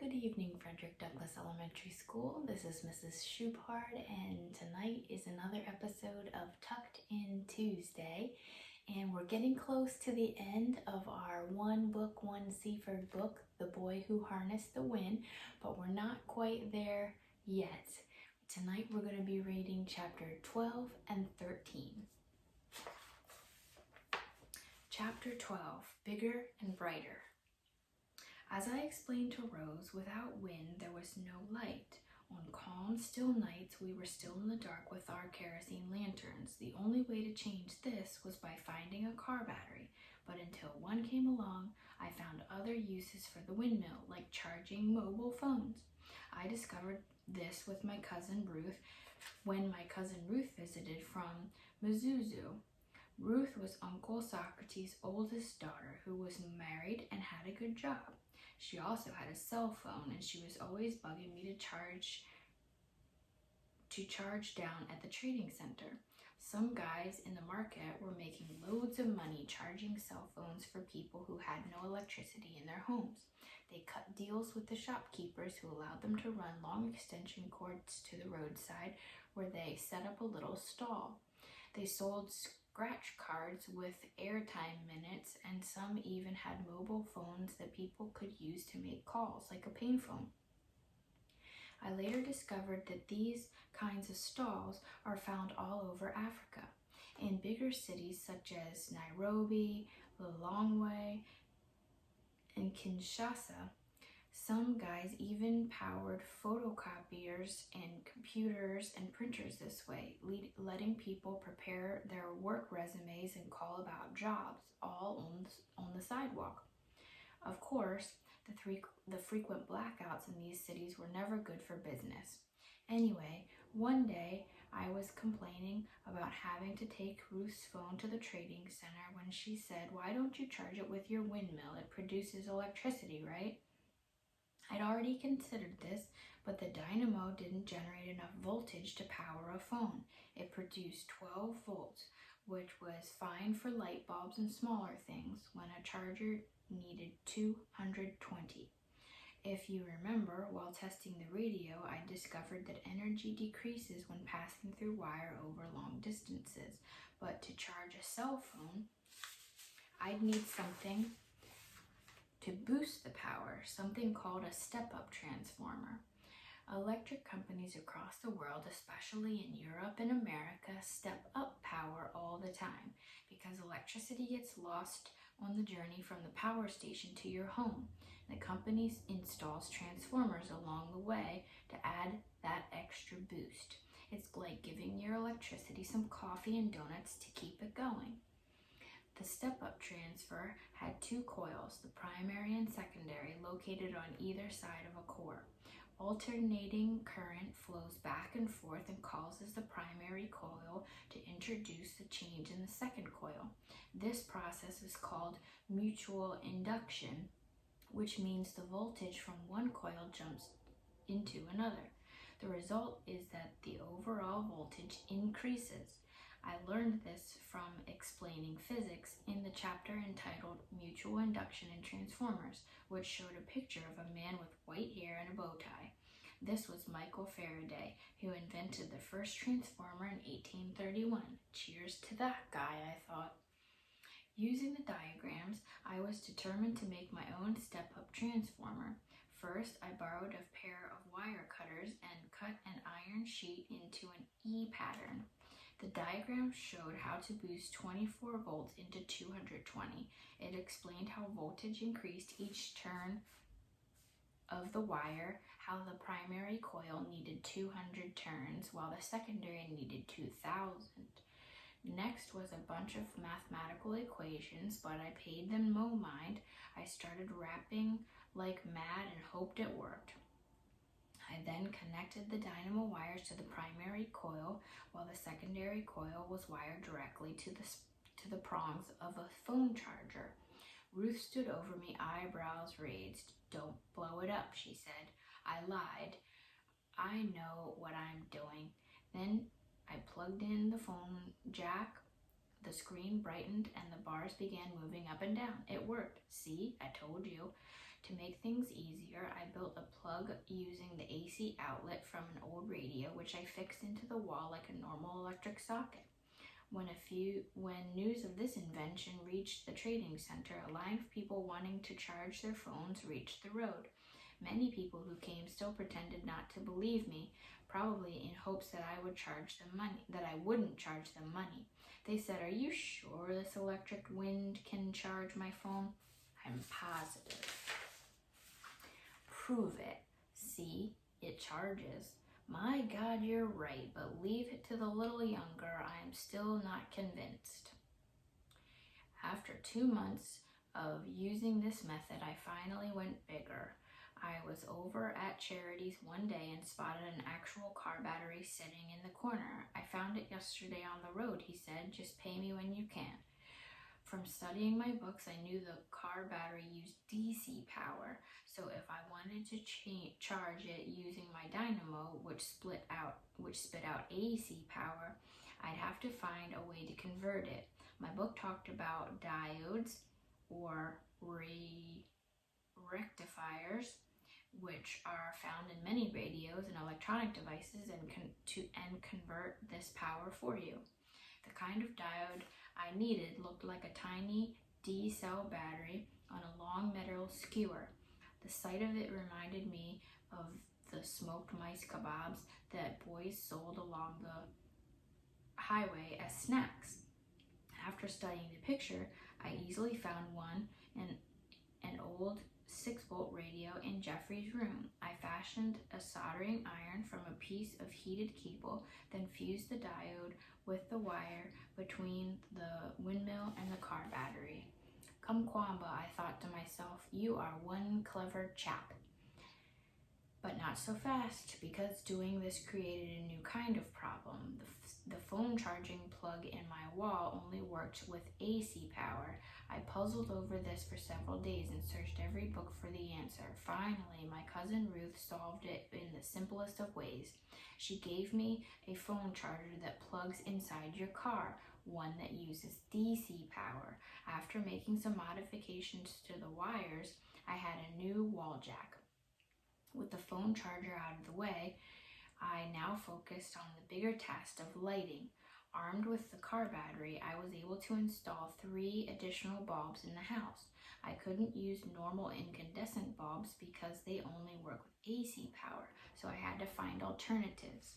Good evening, Frederick Douglass Elementary School. This is Mrs. Shupard, and tonight is another episode of Tucked In Tuesday. And we're getting close to the end of our One Book, One Seaford book, The Boy Who Harnessed the Wind, but we're not quite there yet. Tonight we're going to be reading chapter 12 and 13. Chapter 12, Bigger and Brighter. As I explained to Rose, without wind there was no light. On calm, still nights we were still in the dark with our kerosene lanterns. The only way to change this was by finding a car battery, but until one came along, I found other uses for the windmill, like charging mobile phones. I discovered this with my cousin Ruth when my cousin Ruth visited from Mizuzu. Ruth was Uncle Socrates' oldest daughter, who was married and had a good job. She also had a cell phone, and she was always bugging me to charge down at the trading center. Some guys in the market were making loads of money charging cell phones for people who had no electricity in their homes. They cut deals with the shopkeepers who allowed them to run long extension cords to the roadside where they set up a little stall. They sold scratch cards with airtime minutes, and some even had mobile phones that people could use to make calls, like a payphone. I later discovered that these kinds of stalls are found all over Africa. In bigger cities such as Nairobi, Lilongwe, and Kinshasa, some guys even powered photocopiers and computers and printers this way, letting people prepare their work resumes and call about jobs, all on the sidewalk. Of course, the frequent blackouts in these cities were never good for business. Anyway, one day I was complaining about having to take Ruth's phone to the trading center when she said, "Why don't you charge it with your windmill? It produces electricity, right?" I'd already considered this, but the dynamo didn't generate enough voltage to power a phone. It produced 12 volts, which was fine for light bulbs and smaller things, when a charger needed 220. If you remember, while testing the radio, I discovered that energy decreases when passing through wire over long distances. But to charge a cell phone, I'd need something to boost the power, something called a step-up transformer. Electric companies across the world, especially in Europe and America, step up power all the time because electricity gets lost on the journey from the power station to your home. The company installs transformers along the way to add that extra boost. It's like giving your electricity some coffee and donuts to keep it going. The step-up transfer had two coils, the primary and secondary, located on either side of a core. Alternating current flows back and forth and causes the primary coil to introduce the change in the second coil. This process is called mutual induction, which means the voltage from one coil jumps into another. The result is that the overall voltage increases. I learned this from explaining physics in the chapter entitled Mutual Induction in Transformers, which showed a picture of a man with white hair and a bow tie. This was Michael Faraday, who invented the first transformer in 1831. Cheers to that guy, I thought. Using the diagrams, I was determined to make my own step-up transformer. First, I borrowed a pair of wire cutters and cut an iron sheet into an E pattern. The diagram showed how to boost 24 volts into 220. It explained how voltage increased each turn of the wire, how the primary coil needed 200 turns, while the secondary needed 2,000. Next was a bunch of mathematical equations, but I paid them no mind. I started rapping like mad and hoped it worked. I then connected the dynamo wires to the primary coil, while the secondary coil was wired directly to the prongs of a phone charger. Ruth stood over me, eyebrows raised. "Don't blow it up," she said. I lied. "I know what I'm doing." Then I plugged in the phone jack, The screen brightened and the bars began moving up and down. It worked. See, I told you. To make things easier, I built a plug using the AC outlet from an old radio, which I fixed into the wall like a normal electric socket. When news of this invention reached the trading center, a line of people wanting to charge their phones reached the road. Many people who came still pretended not to believe me, probably in hopes that I wouldn't charge them money. They said, "Are you sure this electric wind can charge my phone?" "I'm positive." "Prove it." "See, it charges." "My God, you're right, but leave it to the little younger. I am still not convinced." After 2 months of using this method, I finally went bigger. I was over at Charity's one day and spotted an actual car battery sitting in the corner. "I found it yesterday on the road," he said. "Just pay me when you can." From studying my books, I knew the car battery used DC power, so if I wanted to charge it using my dynamo, which spit out AC power, I'd have to find a way to convert it. My book talked about diodes or rectifiers, which are found in many radios and electronic devices, and convert this power for you. The kind of diode I needed looked like a tiny D-cell battery on a long metal skewer. The sight of it reminded me of the smoked mice kebabs that boys sold along the highway as snacks. After studying the picture, I easily found one in an old 6-volt radio in Jeffrey's room. I fashioned a soldering iron from a piece of heated cable, then fused the diode with the wire between the windmill and the car battery. Kamkwamba, I thought to myself, you are one clever chap. But not so fast, because doing this created a new kind of problem. The phone charging plug in my wall only worked with AC power. I puzzled over this for several days and searched every book for the answer. Finally, my cousin Ruth solved it in the simplest of ways. She gave me a phone charger that plugs inside your car, one that uses DC power. After making some modifications to the wires, I had a new wall jack. With the phone charger out of the way, I now focused on the bigger task of lighting. Armed with the car battery, I was able to install 3 additional bulbs in the house. I couldn't use normal incandescent bulbs because they only work with AC power, so I had to find alternatives.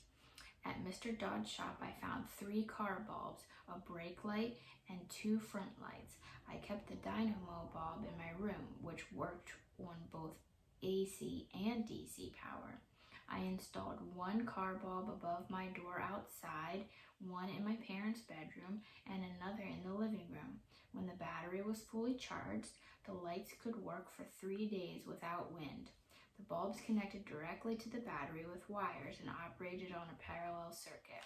At Mr. Dodd's shop, I found 3 car bulbs, a brake light, and 2 front lights. I kept the dynamo bulb in my room, which worked on both AC and DC power. I installed 1 car bulb above my door outside, 1 in my parents' bedroom, and another in the living room. When the battery was fully charged, the lights could work for 3 days without wind. The bulbs connected directly to the battery with wires and operated on a parallel circuit.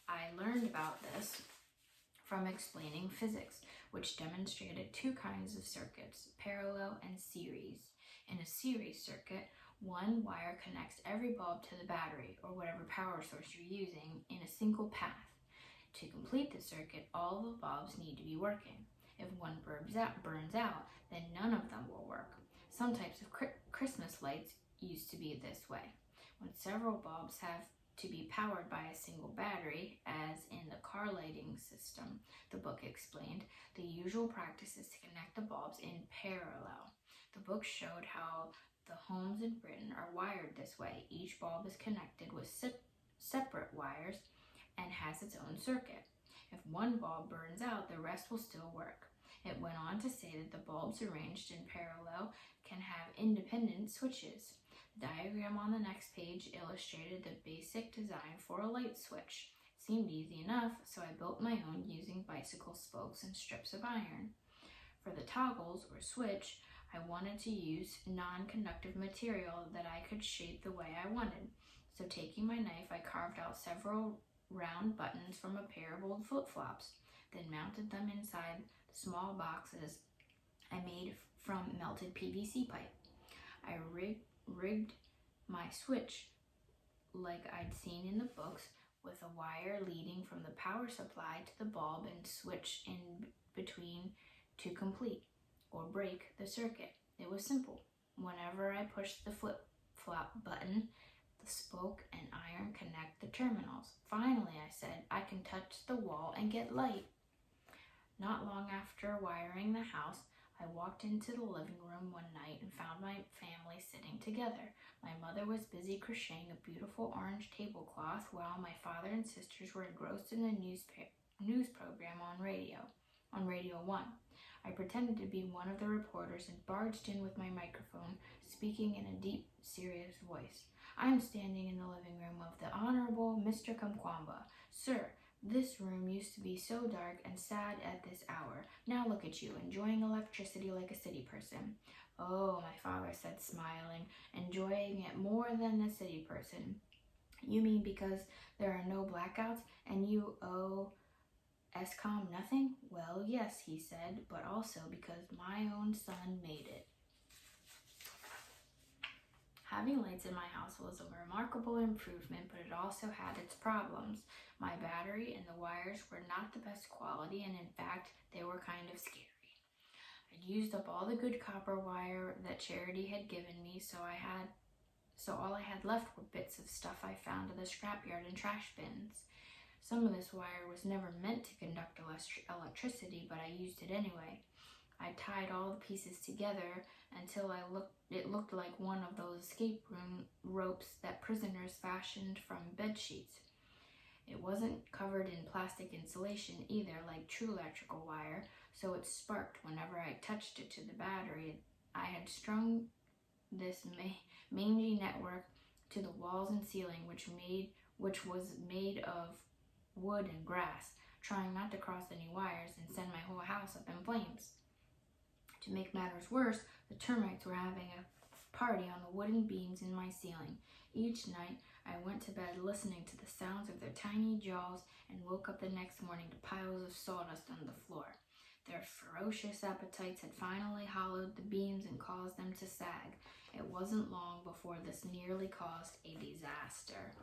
I learned about this from explaining physics, which demonstrated 2 kinds of circuits, parallel and series. In a series circuit, 1 wire connects every bulb to the battery, or whatever power source you're using, in a single path. To complete the circuit, all the bulbs need to be working. If one burns out, then none of them will work. Some types of Christmas lights used to be this way. When several bulbs have to be powered by a single battery, as in the car lighting system, the book explained, the usual practice is to connect the bulbs in parallel. The book showed how the homes in Britain are wired this way. Each bulb is connected with separate wires and has its own circuit. If one bulb burns out, the rest will still work. It went on to say that the bulbs arranged in parallel can have independent switches. The diagram on the next page illustrated the basic design for a light switch. It seemed easy enough, so I built my own using bicycle spokes and strips of iron. For the toggles, or switch, I wanted to use non-conductive material that I could shape the way I wanted. So taking my knife, I carved out several round buttons from a pair of old flip-flops, then mounted them inside the small boxes I made from melted PVC pipe. I rigged my switch like I'd seen in the books with a wire leading from the power supply to the bulb and switch in between to complete or break the circuit. It was simple. Whenever I pushed the flip-flop button, the spoke and iron connect the terminals. Finally, I said, I can touch the wall and get light. Not long after wiring the house, I walked into the living room one night and found my family sitting together. My mother was busy crocheting a beautiful orange tablecloth while my father and sisters were engrossed in the news program on Radio 1. I pretended to be one of the reporters and barged in with my microphone, speaking in a deep, serious voice. I am standing in the living room of the Honorable Mr. Kamkwamba. Sir, this room used to be so dark and sad at this hour. Now look at you, enjoying electricity like a city person. Oh, my father said, smiling, enjoying it more than the city person. You mean because there are no blackouts and you owe ESCOM nothing? Well, yes, he said, but also because my own son made it. Having lights in my house was a remarkable improvement, but it also had its problems. My battery and the wires were not the best quality, and in fact, they were kind of scary. I'd used up all the good copper wire that Charity had given me, so all I had left were bits of stuff I found in the scrapyard and trash bins. Some of this wire was never meant to conduct electricity, but I used it anyway. I tied all the pieces together until it looked like one of those escape room ropes that prisoners fashioned from bed sheets. It wasn't covered in plastic insulation either, like true electrical wire, so it sparked whenever I touched it to the battery. I had strung this mangy network to the walls and ceiling, which was made of wood and grass, trying not to cross any wires and send my whole house up in flames. To make matters worse, the termites were having a party on the wooden beams in my ceiling. Each night, I went to bed listening to the sounds of their tiny jaws and woke up the next morning to piles of sawdust on the floor. Their ferocious appetites had finally hollowed the beams and caused them to sag. It wasn't long before this nearly caused a disaster.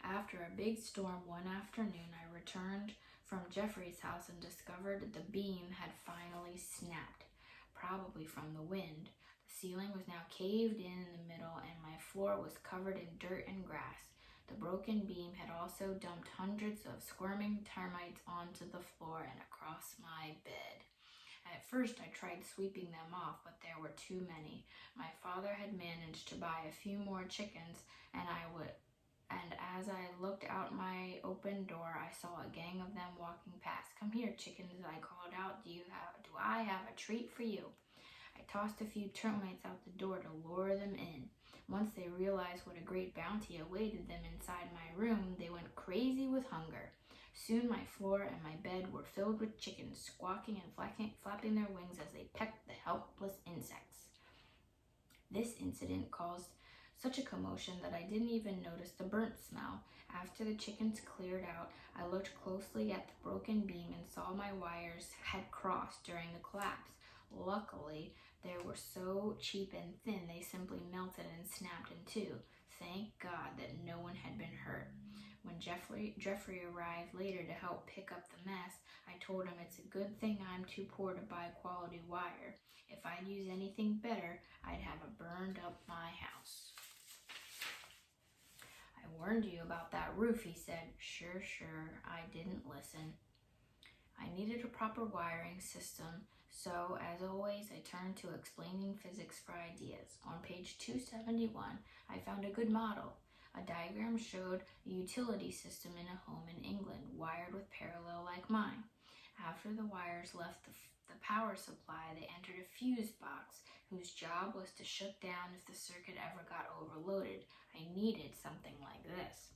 After a big storm one afternoon, I returned from Jeffrey's house and discovered that the beam had finally snapped, probably from the wind. The ceiling was now caved in the middle, and my floor was covered in dirt and grass. The broken beam had also dumped hundreds of squirming termites onto the floor and across my bed. At first, I tried sweeping them off, but there were too many. My father had managed to buy a few more chickens, and as I looked out my open door, I saw a gang of them walking past. Come here, chickens, I called out. Do I have a treat for you? I tossed a few termites out the door to lure them in. Once they realized what a great bounty awaited them inside my room, they went crazy with hunger. Soon my floor and my bed were filled with chickens, squawking and flapping their wings as they pecked the helpless insects. This incident caused such a commotion that I didn't even notice the burnt smell. After the chickens cleared out, I looked closely at the broken beam and saw my wires had crossed during the collapse. Luckily, they were so cheap and thin they simply melted and snapped in two. Thank God that no one had been hurt. When Jeffrey arrived later to help pick up the mess, I told him it's a good thing I'm too poor to buy quality wire. If I'd use anything better, I'd have burned up my house. I warned you about that roof, he said. Sure, I didn't listen. I needed a proper wiring system, so as always, I turned to explaining physics for ideas. On page 271, I found a good model. A diagram showed a utility system in a home in England, wired with parallel like mine. After the wires left the power supply, they entered a fuse box, whose job was to shut down if the circuit ever got overloaded. I needed something like this.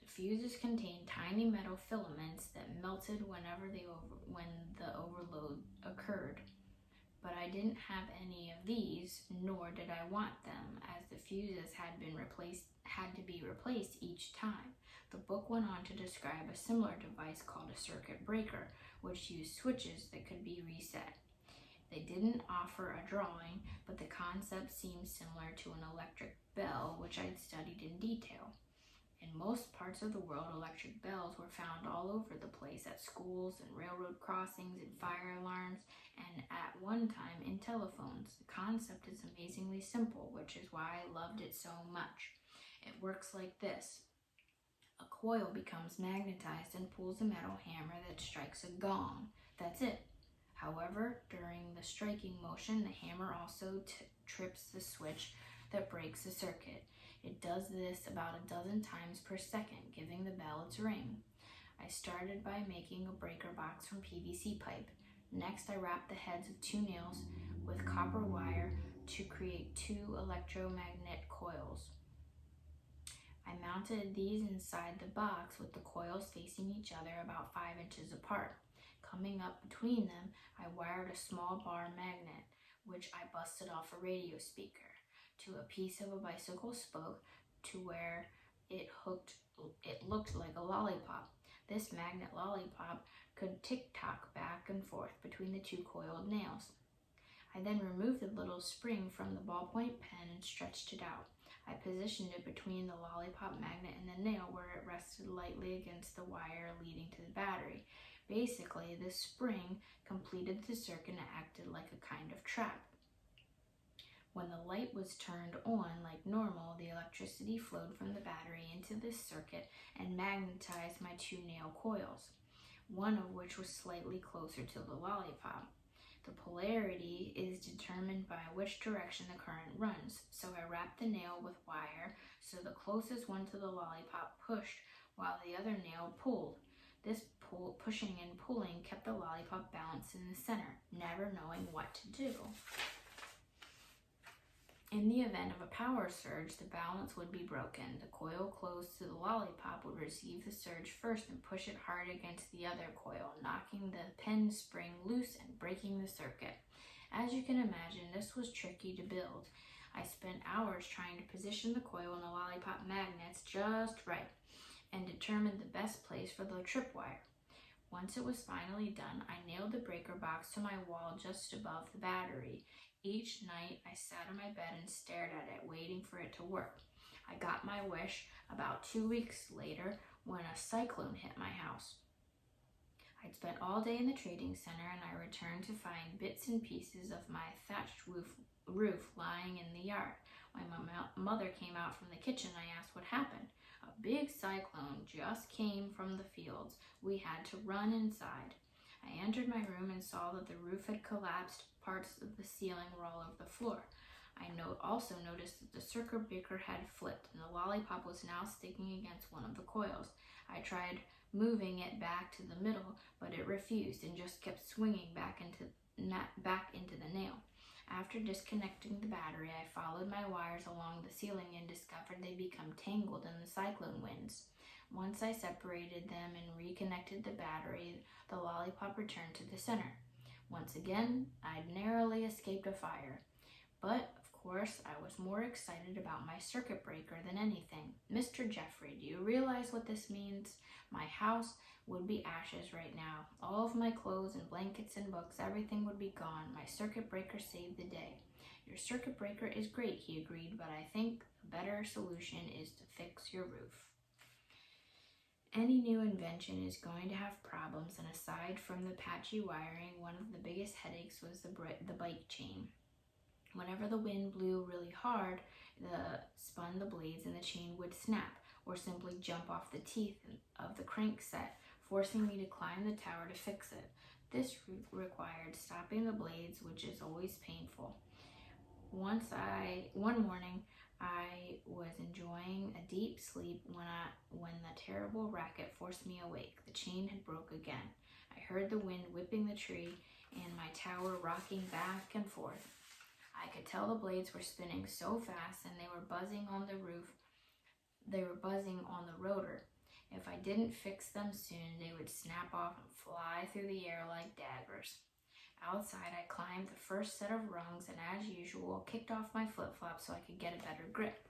The fuses contained tiny metal filaments that melted when the overload occurred. But I didn't have any of these, nor did I want them, as the fuses had to be replaced each time. The book went on to describe a similar device called a circuit breaker, which used switches that could be reset. They didn't offer a drawing, but the concept seemed similar to an electric bell, which I'd studied in detail. In most parts of the world, electric bells were found all over the place at schools and railroad crossings, in fire alarms, and at one time in telephones. The concept is amazingly simple, which is why I loved it so much. It works like this. A coil becomes magnetized and pulls a metal hammer that strikes a gong. That's it. However, during the striking motion, the hammer also trips the switch that breaks the circuit. It does this about a dozen times per second, giving the bell its ring. I started by making a breaker box from PVC pipe. Next, I wrapped the heads of 2 nails with copper wire to create 2 electromagnet coils. I mounted these inside the box with the coils facing each other about 5 inches apart. Coming up between them, I wired a small bar magnet, which I busted off a radio speaker, to a piece of a bicycle spoke to where it looked like a lollipop. This magnet lollipop could tick-tock back and forth between the 2 coiled nails. I then removed the little spring from the ballpoint pen and stretched it out. I positioned it between the lollipop magnet and the nail where it rested lightly against the wire leading to the battery. Basically, this spring completed the circuit and acted like a kind of trap. When the light was turned on like normal, the electricity flowed from the battery into this circuit and magnetized my 2 nail coils, one of which was slightly closer to the lollipop. The polarity is determined by which direction the current runs, so I wrapped the nail with wire so the closest one to the lollipop pushed while the other nail pulled. This pushing and pulling kept the lollipop balanced in the center, never knowing what to do. In the event of a power surge, the balance would be broken. The coil close to the lollipop would receive the surge first and push it hard against the other coil, knocking the pen spring loose and breaking the circuit. As you can imagine, this was tricky to build. I spent hours trying to position the coil and the lollipop magnets just right and determined the best place for the tripwire. Once it was finally done, I nailed the breaker box to my wall just above the battery. Each night, I sat on my bed and stared at it, waiting for it to work. I got my wish about 2 weeks later when a cyclone hit my house. I'd spent all day in the trading center, and I returned to find bits and pieces of my thatched roof lying in the yard. When my mother came out from the kitchen, I asked what happened. A big cyclone just came from the fields. We had to run inside. I entered my room and saw that the roof had collapsed. Parts of the ceiling were all over the floor. I also noticed that the circuit breaker had flipped and the lollipop was now sticking against one of the coils. I tried moving it back to the middle, but it refused and just kept swinging back into the nail. After disconnecting the battery, I followed my wires along the ceiling and discovered they'd become tangled in the cyclone winds. Once I separated them and reconnected the battery, the lollipop returned to the center. Once again, I'd narrowly escaped a fire. But, of course, I was more excited about my circuit breaker than anything. Mr. Jeffrey, do you realize what this means? My house would be ashes right now. All of my clothes and blankets and books, everything would be gone. My circuit breaker saved the day. Your circuit breaker is great, he agreed, but I think a better solution is to fix your roof. Any new invention is going to have problems, and aside from the patchy wiring, one of the biggest headaches was the bike chain. Whenever the wind blew really hard, spun the blades and the chain would snap, or simply jump off the teeth of the crankset, forcing me to climb the tower to fix it. This required stopping the blades, which is always painful. One morning, I was enjoying a deep sleep when the terrible racket forced me awake. The chain had broke again. I heard the wind whipping the tree and my tower rocking back and forth. I could tell the blades were spinning so fast and they were buzzing on the roof. They were buzzing on the rotor. If I didn't fix them soon, they would snap off and fly through the air like daggers. Outside, I climbed the first set of rungs and, as usual, kicked off my flip-flops so I could get a better grip.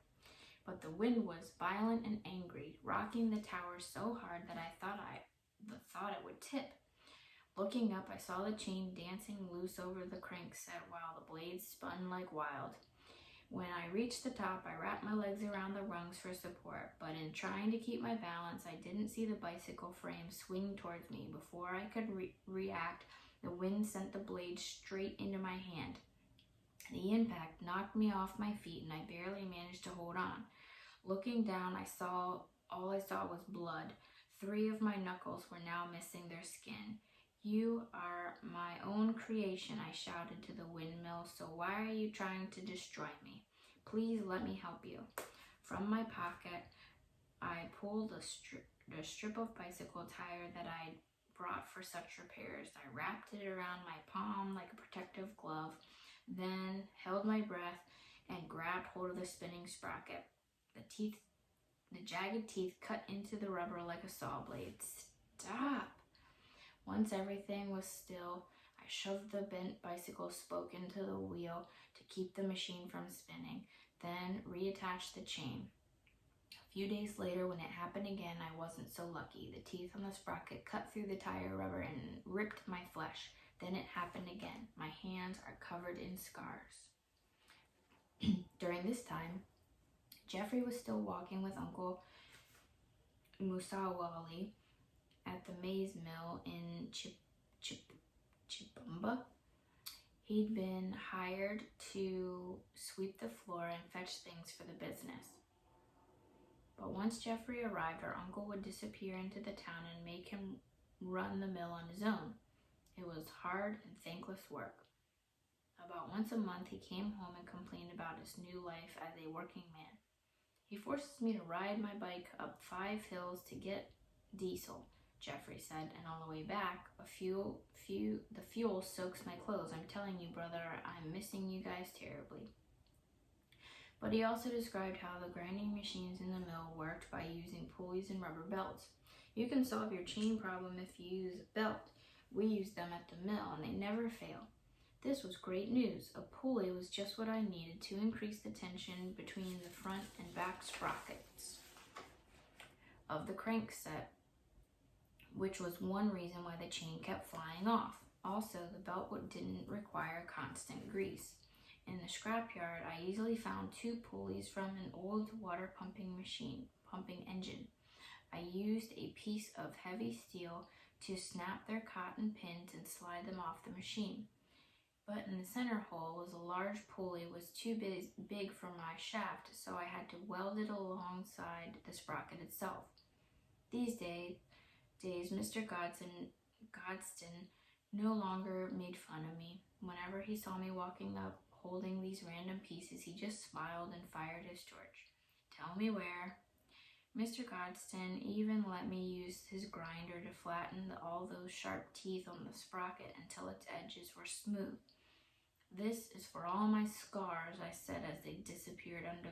But the wind was violent and angry, rocking the tower so hard that I thought it would tip. Looking up, I saw the chain dancing loose over the crankset while the blades spun like wild. When I reached the top, I wrapped my legs around the rungs for support, but in trying to keep my balance, I didn't see the bicycle frame swing towards me. Before I could react, the wind sent the blade straight into my hand. The impact knocked me off my feet, and I barely managed to hold on. Looking down, all I saw was blood. 3 of my knuckles were now missing their skin. "You are my own creation," I shouted to the windmill, "so why are you trying to destroy me? Please let me help you." From my pocket, I pulled a strip of bicycle tire that I'd brought for such repairs. I wrapped it around my palm like a protective glove, then held my breath and grabbed hold of the spinning sprocket. The jagged teeth cut into the rubber like a saw blade. "Stop!" Once everything was still, I shoved the bent bicycle spoke into the wheel to keep the machine from spinning, then reattached the chain. A few days later, when it happened again, I wasn't so lucky. The teeth on the sprocket cut through the tire rubber and ripped my flesh. Then it happened again. My hands are covered in scars. During this time, Jeffrey was still walking with Uncle Musawali at the maize mill in Chipumba. He'd been hired to sweep the floor and fetch things for the business. But once Jeffrey arrived, our uncle would disappear into the town and make him run the mill on his own. It was hard and thankless work. About once a month, he came home and complained about his new life as a working man. "He forces me to ride my bike up 5 hills to get diesel," Jeffrey said, "and on the way back, the fuel soaks my clothes. I'm telling you, brother, I'm missing you guys terribly." But he also described how the grinding machines in the mill worked by using pulleys and rubber belts. "You can solve your chain problem if you use a belt. We use them at the mill, and they never fail." This was great news. A pulley was just what I needed to increase the tension between the front and back sprockets of the crankset, which was one reason why the chain kept flying off. Also, the belt didn't require constant grease. In the scrapyard, I easily found 2 pulleys from an old water pumping engine. I used a piece of heavy steel to snap their cotton pins and slide them off the machine. But in the center hole was a large pulley was too big for my shaft, so I had to weld it alongside the sprocket itself. These days, Mr. Godston no longer made fun of me. Whenever he saw me walking up holding these random pieces, he just smiled and fired his torch. "Tell me where." Mr. Godston even let me use his grinder to flatten all those sharp teeth on the sprocket until its edges were smooth. "This is for all my scars," I said as they disappeared under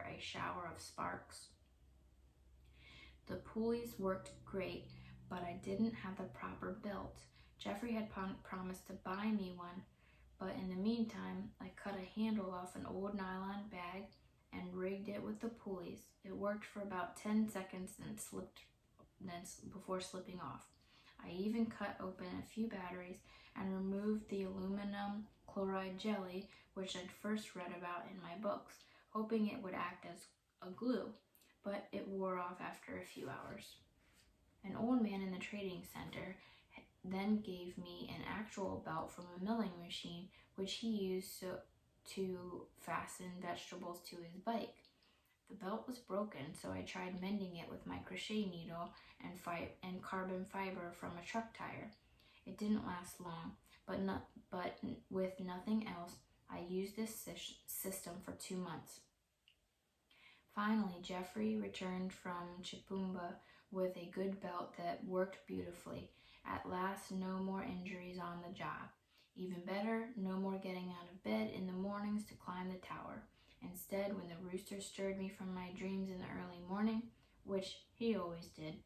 a shower of sparks. The pulleys worked great, but I didn't have the proper belt. Jeffrey had promised to buy me one, but in the meantime, I cut a handle off an old nylon bag and rigged it with the pulleys. It worked for about 10 seconds, before slipping off. I even cut open a few batteries and removed the aluminum chloride jelly, which I'd first read about in my books, hoping it would act as a glue, but it wore off after a few hours. An old man in the trading center then gave me an actual belt from a milling machine, which he used to fasten vegetables to his bike. The belt was broken, so I tried mending it with my crochet needle and carbon fiber from a truck tire. It didn't last long, but with nothing else, I used this system for 2 months. Finally, Jeffrey returned from Chipumba with a good belt that worked beautifully. At last, no more injuries on the job. Even better, no more getting out of bed in the mornings to climb the tower. Instead, when the rooster stirred me from my dreams in the early morning, which he always did,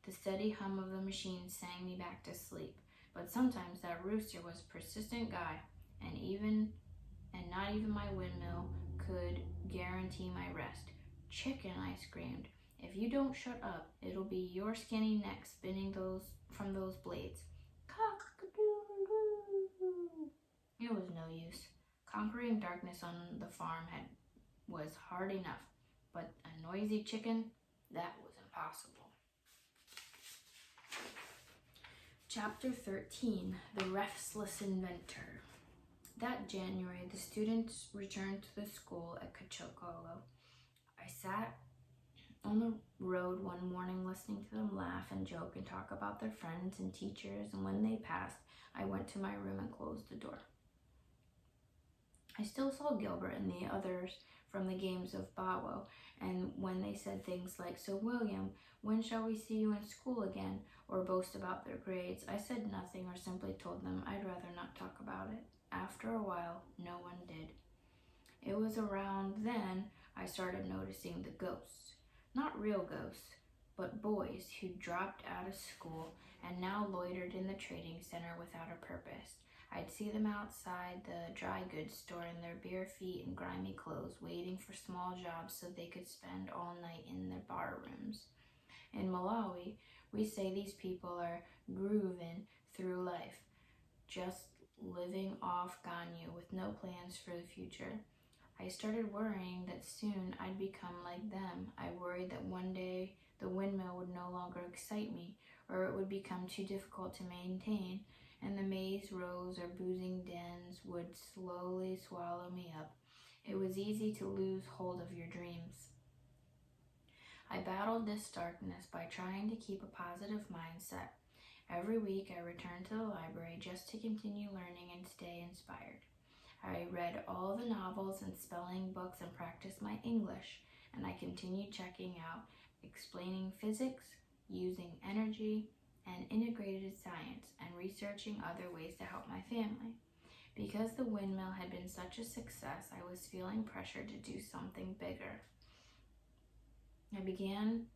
the steady hum of the machine sang me back to sleep. But sometimes that rooster was a persistent guy, and not even my windmill could guarantee my rest. "Chicken," I screamed. "If you don't shut up, it'll be your skinny neck spinning from those blades." Cock-a-doodle-doo. It was no use. Conquering darkness on the farm was hard enough, but a noisy chicken, that was impossible. Chapter 13, The Restless Inventor. That January, the students returned to the school at Kachokolo. I sat on the road one morning listening to them laugh and joke and talk about their friends and teachers, and when they passed, I went to my room and closed the door. I still saw Gilbert and the others from the games of Bawo, and when they said things like, "So William, when shall we see you in school again?" or boast about their grades, I said nothing or simply told them I'd rather not talk about it. After a while, no one did. It was around then I started noticing the ghosts. Not real ghosts, but boys who dropped out of school and now loitered in the trading center without a purpose. I'd see them outside the dry goods store in their bare feet and grimy clothes, waiting for small jobs so they could spend all night in their bar rooms. In Malawi, we say these people are grooving through life, just living off Ganyu with no plans for the future. I started worrying that soon I'd become like them. I worried that one day the windmill would no longer excite me, or it would become too difficult to maintain, and the maze rows or boozing dens would slowly swallow me up. It was easy to lose hold of your dreams. I battled this darkness by trying to keep a positive mindset. Every week I returned to the library just to continue learning and stay inspired. I read all the novels and spelling books and practiced my English, and I continued checking out explaining physics, using energy, and integrated science, and researching other ways to help my family. Because the windmill had been such a success, I was feeling pressure to do something bigger. I began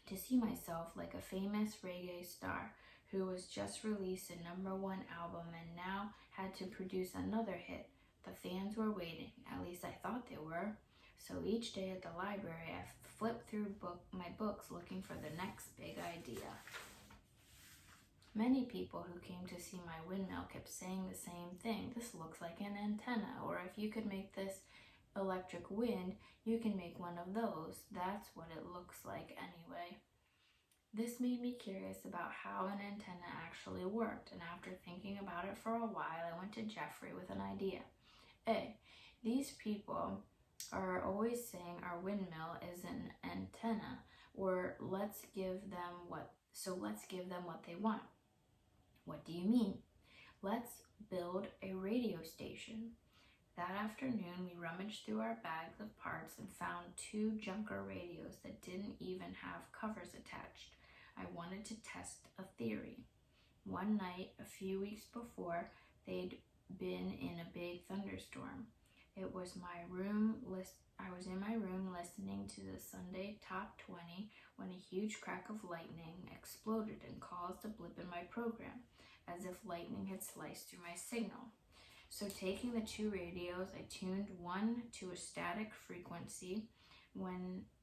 to see myself like a famous reggae star who was just released a #1 album and now had to produce another hit. The fans were waiting, at least I thought they were. So each day at the library, I flipped through my books looking for the next big idea. Many people who came to see my windmill kept saying the same thing. "This looks like an antenna," or "If you could make this electric wind, you can make one of those. That's what it looks like anyway." This made me curious about how an antenna actually worked, and after thinking about it for a while, I went to Jeffrey with an idea. Hey, these people are always saying our windmill is an antenna, or let's give them what they want. What do you mean? Let's build a radio station. That afternoon, we rummaged through our bags of parts and found 2 junker radios that didn't even have covers attached. I wanted to test a theory. One night, a few weeks before, they'd been in a big thunderstorm. I was in my room listening to the Sunday Top 20 when a huge crack of lightning exploded and caused a blip in my program, as if lightning had sliced through my signal. So taking the 2 radios, I tuned one to a static frequency,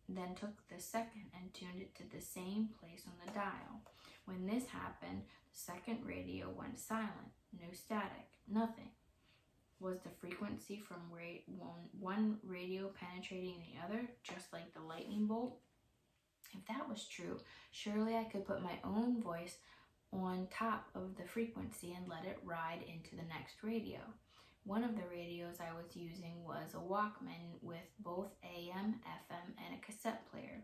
then took the second and tuned it to the same place on the dial. When this happened, the second radio went silent, no static, nothing. Was the frequency from one radio penetrating the other, just like the lightning bolt? If that was true, surely I could put my own voice on top of the frequency and let it ride into the next radio. One of the radios I was using was a Walkman with both AM, FM, and a cassette player.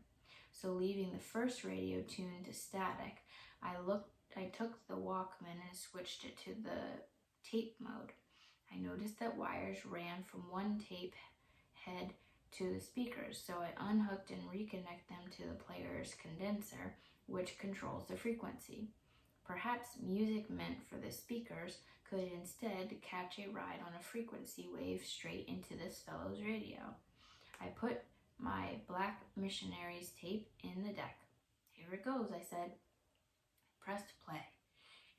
So leaving the first radio tuned to static, I took the Walkman and switched it to the tape mode. I noticed that wires ran from one tape head to the speakers, so I unhooked and reconnected them to the player's condenser, which controls the frequency. Perhaps music meant for the speakers could instead catch a ride on a frequency wave straight into this fellow's radio. I put my Black Missionaries tape in the deck. "Here it goes," I said. I pressed play,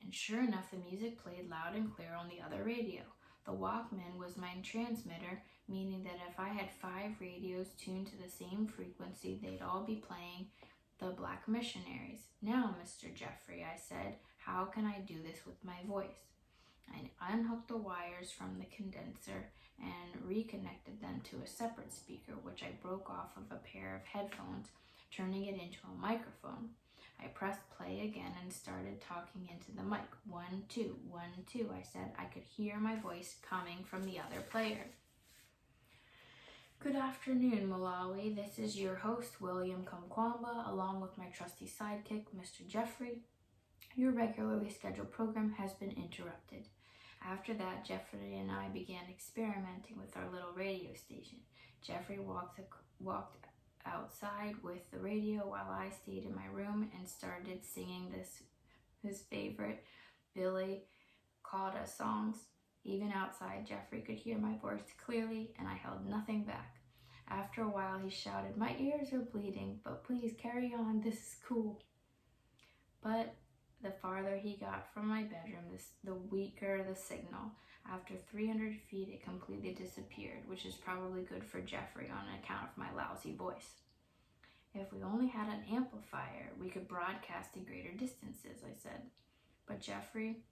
and sure enough, the music played loud and clear on the other radio. The Walkman was my transmitter, meaning that if I had 5 radios tuned to the same frequency, they'd all be playing the Black Missionaries. "Now, Mr. Jeffrey," I said, "how can I do this with my voice?" I unhooked the wires from the condenser and reconnected them to a separate speaker, which I broke off of a pair of headphones, turning it into a microphone. I pressed play again and started talking into the mic. 1, 2, 1, 2, I said. I could hear my voice coming from the other player. Good afternoon, Malawi. This is your host, William Kamkwamba, along with my trusty sidekick, Mr. Jeffrey. Your regularly scheduled program has been interrupted. After that, Jeffrey and I began experimenting with our little radio station. Jeffrey walked outside with the radio while I stayed in my room and started singing his favorite Billy Coda songs. Even outside, Jeffrey could hear my voice clearly, and I held nothing back. After a while, he shouted, "My ears are bleeding, but please carry on, this is cool." But the farther he got from my bedroom, the weaker the signal. After 300 feet, it completely disappeared, which is probably good for Jeffrey on account of my lousy voice. If we only had an amplifier, we could broadcast to greater distances, I said. But Jeffrey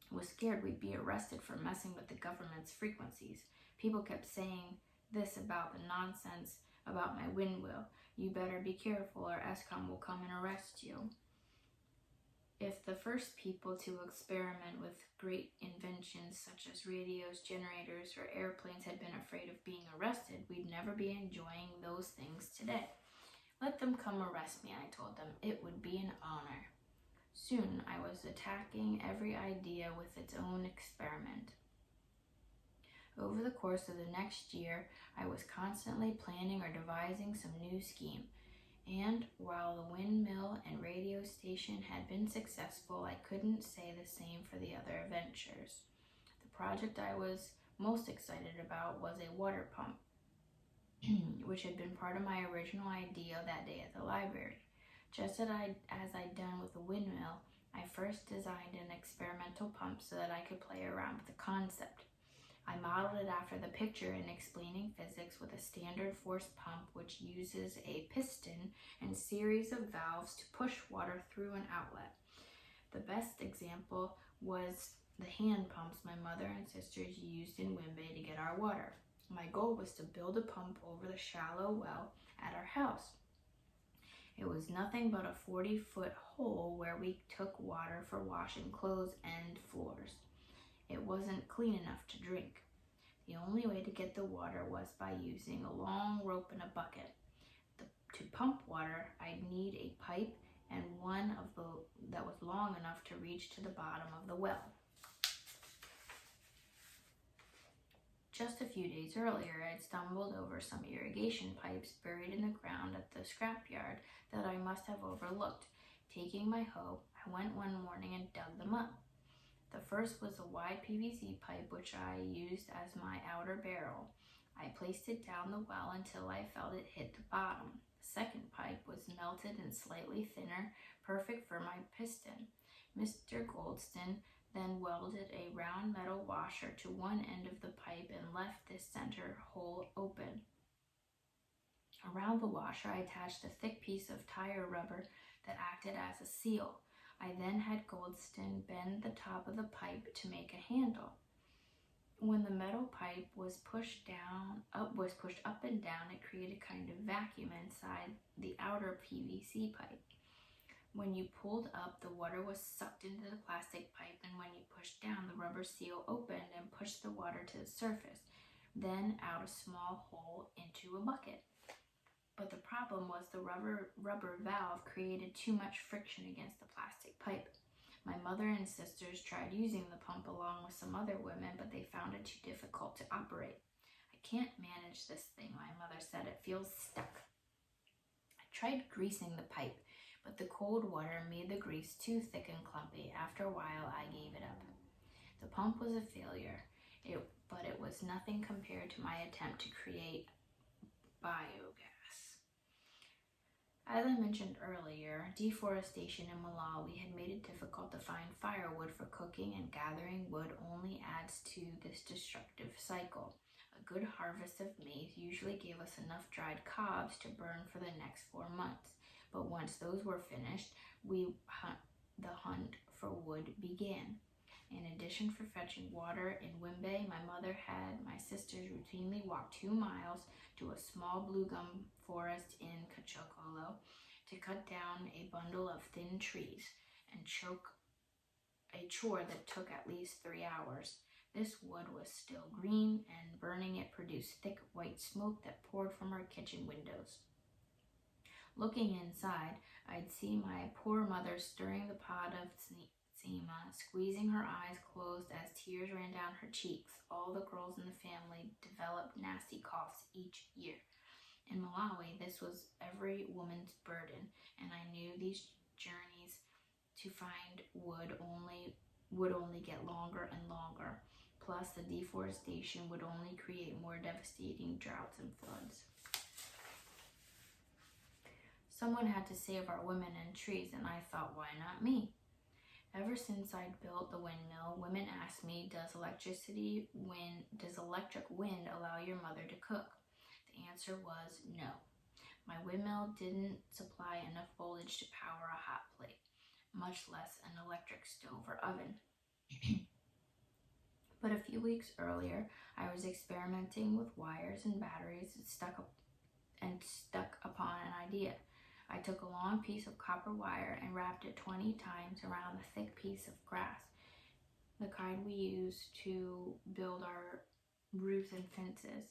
was scared we'd be arrested for messing with the government's frequencies. People kept saying this about the nonsense about my wind wheel. You better be careful or ESCOM will come and arrest you. If the first people to experiment with great inventions such as radios, generators, or airplanes had been afraid of being arrested, we'd never be enjoying those things today. Let them come arrest me, I told them. It would be an honor. Soon, I was attacking every idea with its own experiment. Over the course of the next year, I was constantly planning or devising some new scheme. And while the windmill and radio station had been successful, I couldn't say the same for the other ventures. The project I was most excited about was a water pump, which had been part of my original idea that day at the library. Just as I'd done with the windmill, I first designed an experimental pump so that I could play around with the concept. I modeled it after the picture in explaining physics with a standard force pump which uses a piston and series of valves to push water through an outlet. The best example was the hand pumps my mother and sisters used in Wimbe to get our water. My goal was to build a pump over the shallow well at our house. It was nothing but a 40-foot hole where we took water for washing clothes and floors. It wasn't clean enough to drink. The only way to get the water was by using a long rope and a bucket. To pump water, I'd need a pipe and one that was long enough to reach to the bottom of the well. Just a few days earlier, I'd stumbled over some irrigation pipes buried in the ground at the scrapyard that I must have overlooked. Taking my hoe, I went one morning and dug them up. The first was a wide PVC pipe which I used as my outer barrel. I placed it down the well until I felt it hit the bottom. The second pipe was melted and slightly thinner, perfect for my piston. Mr. Goldston then welded a round metal washer to one end of the pipe and left this center hole open. Around the washer, I attached a thick piece of tire rubber that acted as a seal. I then had Goldston bend the top of the pipe to make a handle. When the metal pipe was pushed up and down, it created a kind of vacuum inside the outer PVC pipe. When you pulled up, the water was sucked into the plastic pipe, and when you pushed down, the rubber seal opened and pushed the water to the surface, then out a small hole into a bucket. But the problem was the rubber valve created too much friction against the plastic pipe. My mother and sisters tried using the pump along with some other women, but they found it too difficult to operate. "I can't manage this thing," my mother said. "It feels stuck." I tried greasing the pipe, but the cold water made the grease too thick and clumpy. After a while, I gave it up. The pump was a failure, but it was nothing compared to my attempt to create biogas. As I mentioned earlier, deforestation in Malawi had made it difficult to find firewood for cooking, and gathering wood only adds to this destructive cycle. A good harvest of maize usually gave us enough dried cobs to burn for the next 4 months, but once those were finished, the hunt for wood began. In addition for fetching water in Wimbe, my mother had my sisters routinely walk 2 miles to a small blue gum forest in Kachokolo to cut down a bundle of thin trees and choke a chore that took at least 3 hours. This wood was still green, and burning it produced thick white smoke that poured from our kitchen windows. Looking inside, I'd see my poor mother stirring the pot of tsima, squeezing her eyes closed as tears ran down her cheeks. All the girls in the family developed nasty coughs each year. In Malawi, this was every woman's burden, and I knew these journeys to find would only get longer and longer. Plus, the deforestation would only create more devastating droughts and floods. Someone had to save our women and trees, and I thought, why not me? Ever since I'd built the windmill, women asked me, does electric wind allow your mother to cook? The answer was no. My windmill didn't supply enough voltage to power a hot plate, much less an electric stove or oven. But a few weeks earlier, I was experimenting with wires and batteries and stuck upon an idea. I took a long piece of copper wire and wrapped it 20 times around a thick piece of grass, the kind we use to build our roofs and fences.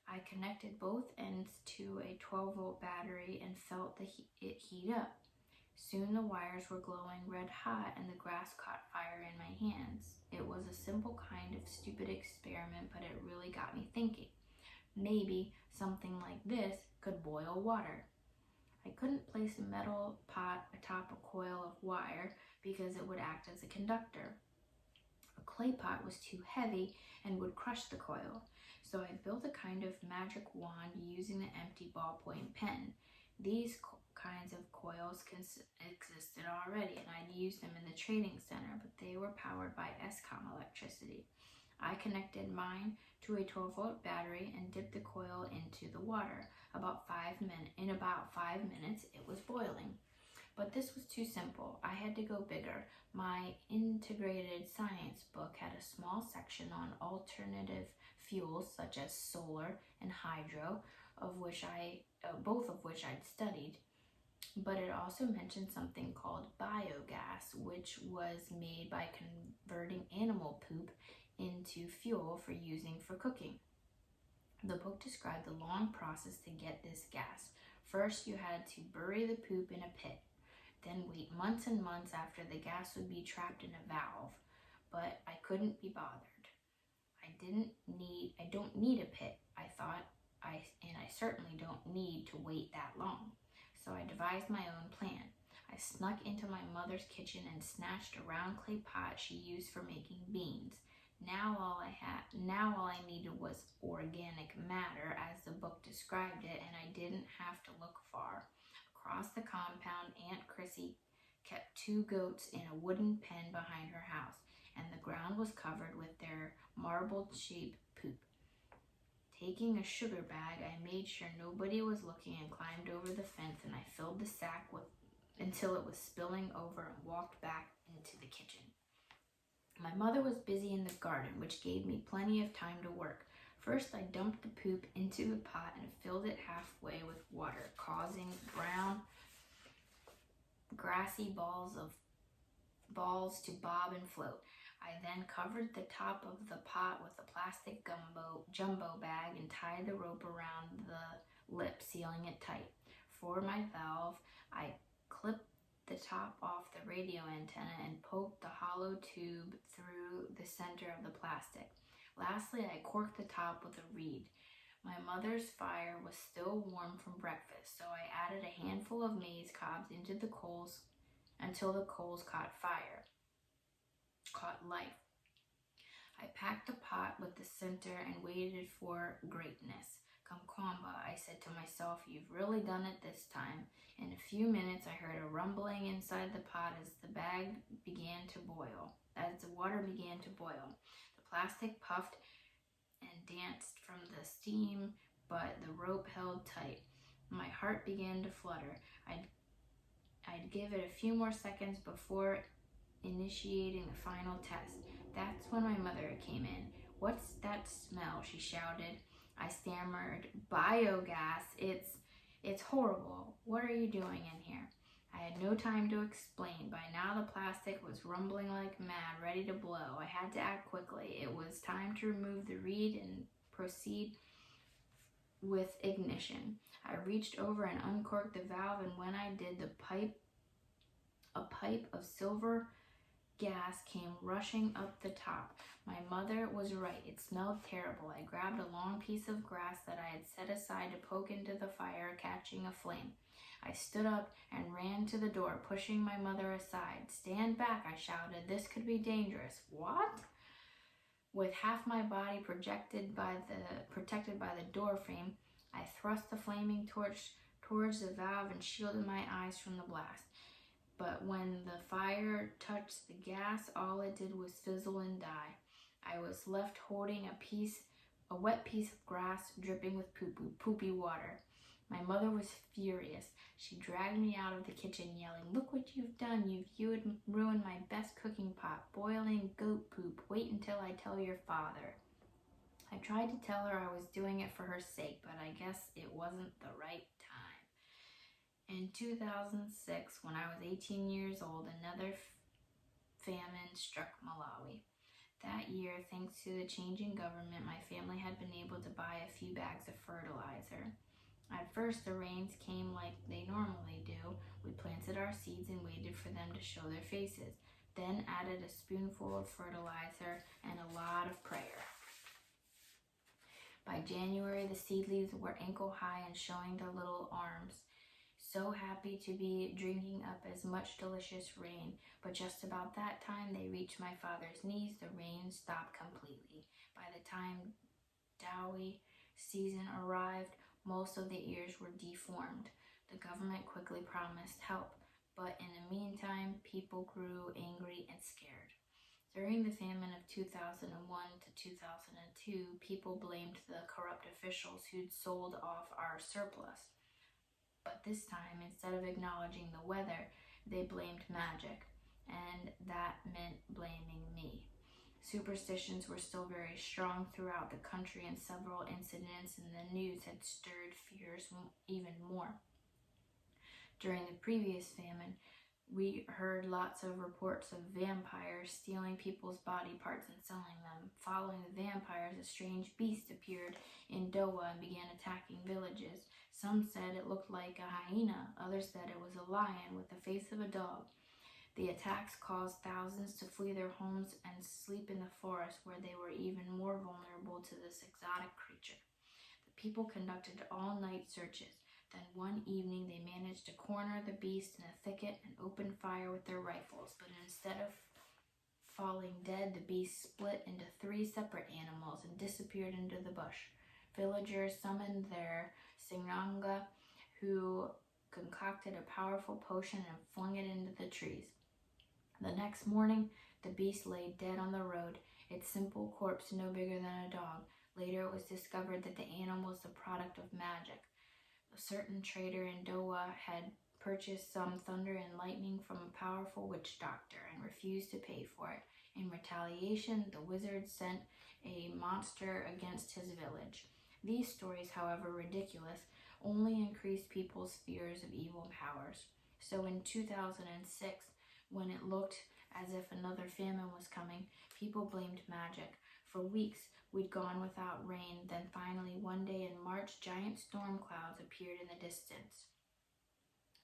I connected both ends to a 12-volt battery and felt it heat up. Soon the wires were glowing red hot and the grass caught fire in my hands. It was a simple kind of stupid experiment, but it really got me thinking. Maybe something like this could boil water. I couldn't place a metal pot atop a coil of wire because it would act as a conductor. A clay pot was too heavy and would crush the coil. So I built a kind of magic wand using an empty ballpoint pen. These kinds of coils existed already, and I'd used them in the training center, but they were powered by Eskom electricity. I connected mine to a 12-volt battery and dipped the coil into the water. In about 5 minutes, it was boiling. But this was too simple. I had to go bigger. My integrated science book had a small section on alternative fuels such as solar and hydro, both of which I'd studied. But it also mentioned something called biogas, which was made by converting animal poop into fuel for using for cooking. The book described the long process to get this gas. First, you had to bury the poop in a pit, then wait months and months after the gas would be trapped in a valve. But I couldn't be bothered. I don't need a pit, I thought, and I certainly don't need to wait that long. So I devised my own plan. I snuck into my mother's kitchen and snatched a round clay pot she used for making beans. Now all I needed was organic matter, as the book described it, and I didn't have to look far. Across the compound, Aunt Chrissy kept 2 goats in a wooden pen behind her house, and the ground was covered with their marbled-shaped poop. Taking a sugar bag, I made sure nobody was looking and climbed over the fence, and I filled the sack until it was spilling over and walked back into the kitchen. My mother was busy in the garden, which gave me plenty of time to work. First, I dumped the poop into the pot and filled it halfway with water, causing brown, grassy balls to bob and float. I then covered the top of the pot with a plastic jumbo bag and tied the rope around the lip, sealing it tight. For my valve, I clipped the top off the radio antenna and poked the hollow tube through the center of the plastic. Lastly, I corked the top with a reed. My mother's fire was still warm from breakfast, so I added a handful of maize cobs into the coals until the coals caught life. I packed the pot with the center and waited for greatness. Kamkwamba, I said to myself, you've really done it this time. In a few minutes, I heard a rumbling inside the pot as the water began to boil. The plastic puffed and danced from the steam, but the rope held tight. My heart began to flutter. I'd give it a few more seconds before initiating the final test. That's when my mother came in. "What's that smell?" she shouted. I stammered, "Biogas. It's horrible. What are you doing in here?" I had no time to explain. By now the plastic was rumbling like mad, ready to blow. I had to act quickly. It was time to remove the reed and proceed with ignition. I reached over and uncorked the valve, and when I did, a pipe of silver gas came rushing up the top. My mother was right. It smelled terrible. I grabbed a long piece of grass that I had set aside to poke into the fire, catching a flame. I stood up and ran to the door, pushing my mother aside. "Stand back," I shouted. "This could be dangerous." "What?" With half my body protected by the door frame, I thrust the flaming torch towards the valve and shielded my eyes from the blast. But when the fire touched the gas, all it did was fizzle and die. I was left holding a wet piece of grass dripping with poopy water. My mother was furious. She dragged me out of the kitchen, yelling, "Look what you've done. You've ruined my best cooking pot, boiling goat poop. Wait until I tell your father." I tried to tell her I was doing it for her sake, but I guess it wasn't the right time. In 2006, when I was 18 years old, another famine struck Malawi. That year, thanks to the change in government, my family had been able to buy a few bags of fertilizer. At first, the rains came like they normally do. We planted our seeds and waited for them to show their faces, then added a spoonful of fertilizer and a lot of prayer. By January, the seedlings were ankle high and showing their little arms. So happy to be drinking up as much delicious rain, but just about that time they reached my father's knees. The rain stopped completely. By the time Dowie season arrived, most of the ears were deformed. The government quickly promised help, but in the meantime, people grew angry and scared. During the famine of 2001 to 2002, people blamed the corrupt officials who'd sold off our surplus. But this time, instead of acknowledging the weather, they blamed magic, and that meant blaming me. Superstitions were still very strong throughout the country, and several incidents in the news had stirred fears even more. During the previous famine, we heard lots of reports of vampires stealing people's body parts and selling them. Following the vampires, a strange beast appeared in Dowa and began attacking villages. Some said it looked like a hyena. Others said it was a lion with the face of a dog. The attacks caused thousands to flee their homes and sleep in the forest, where they were even more vulnerable to this exotic creature. The people conducted all-night searches. Then one evening they managed to corner the beast in a thicket and opened fire with their rifles. But instead of falling dead, the beast split into 3 separate animals and disappeared into the bush. Villagers summoned their Singanga, who concocted a powerful potion and flung it into the trees. The next morning, the beast lay dead on the road, its simple corpse no bigger than a dog. Later it was discovered that the animal was the product of magic. A certain trader in Dowa had purchased some thunder and lightning from a powerful witch doctor and refused to pay for it. In retaliation, the wizard sent a monster against his village. These stories, however ridiculous, only increased people's fears of evil powers. So in 2006, when it looked as if another famine was coming, people blamed magic. For weeks, we'd gone without rain. Then finally, one day in March, giant storm clouds appeared in the distance.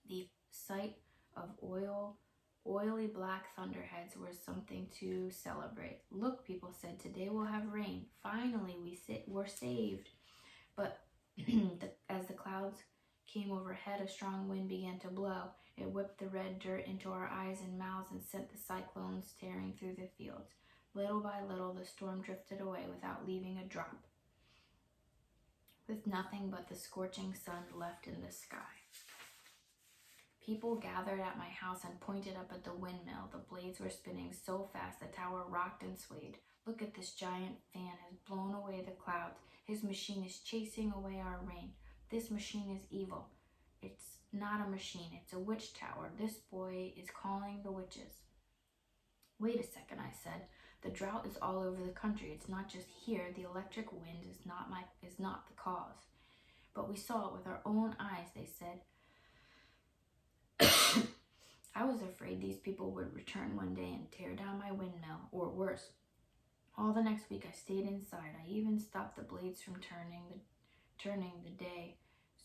The sight of oily black thunderheads was something to celebrate. "Look," people said, "today we'll have rain. Finally, we're saved." But as the clouds came overhead, a strong wind began to blow. It whipped the red dirt into our eyes and mouths and sent the cyclones tearing through the fields. Little by little, the storm drifted away without leaving a drop, with nothing but the scorching sun left in the sky. People gathered at my house and pointed up at the windmill. The blades were spinning so fast the tower rocked and swayed. "Look at this giant fan has blown away the clouds. His machine is chasing away our rain. This machine is evil." "It's not a machine, it's a witch tower. This boy is calling the witches." "Wait a second," I said. The drought is all over the country. It's not just here. The electric wind is not the cause. But we saw it with our own eyes, they said. I was afraid these people would return one day and tear down my windmill, or worse. All the next week I stayed inside. I even stopped the blades from turning the day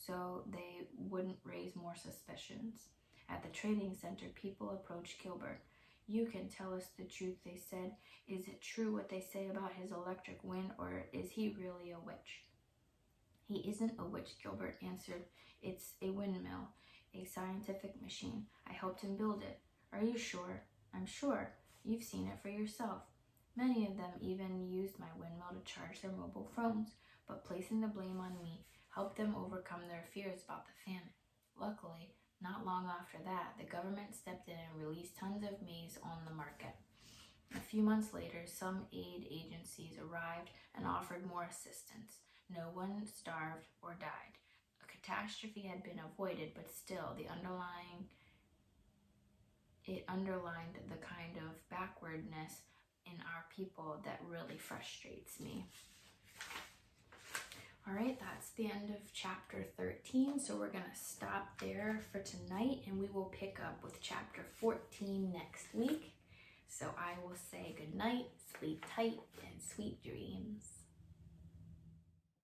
so they wouldn't raise more suspicions. At the trading center, people approached Gilbert. You can tell us the truth, they said. Is it true what they say about his electric wind, or is he really a witch? He isn't a witch, Gilbert answered. It's a windmill, a scientific machine. I helped him build it. Are you sure? I'm sure. You've seen it for yourself. Many of them even used my windmill to charge their mobile phones, but placing the blame on me helped them overcome their fears about the famine. Luckily, not long after that, the government stepped in and released tons of maize on the market. A few months later, some aid agencies arrived and offered more assistance. No one starved or died. A catastrophe had been avoided, but still, it underlined the kind of backwardness in our people that really frustrates me. All right, that's the end of chapter 13. So we're going to stop there for tonight, and we will pick up with chapter 14 next week. So I will say good night, sleep tight, and sweet dreams.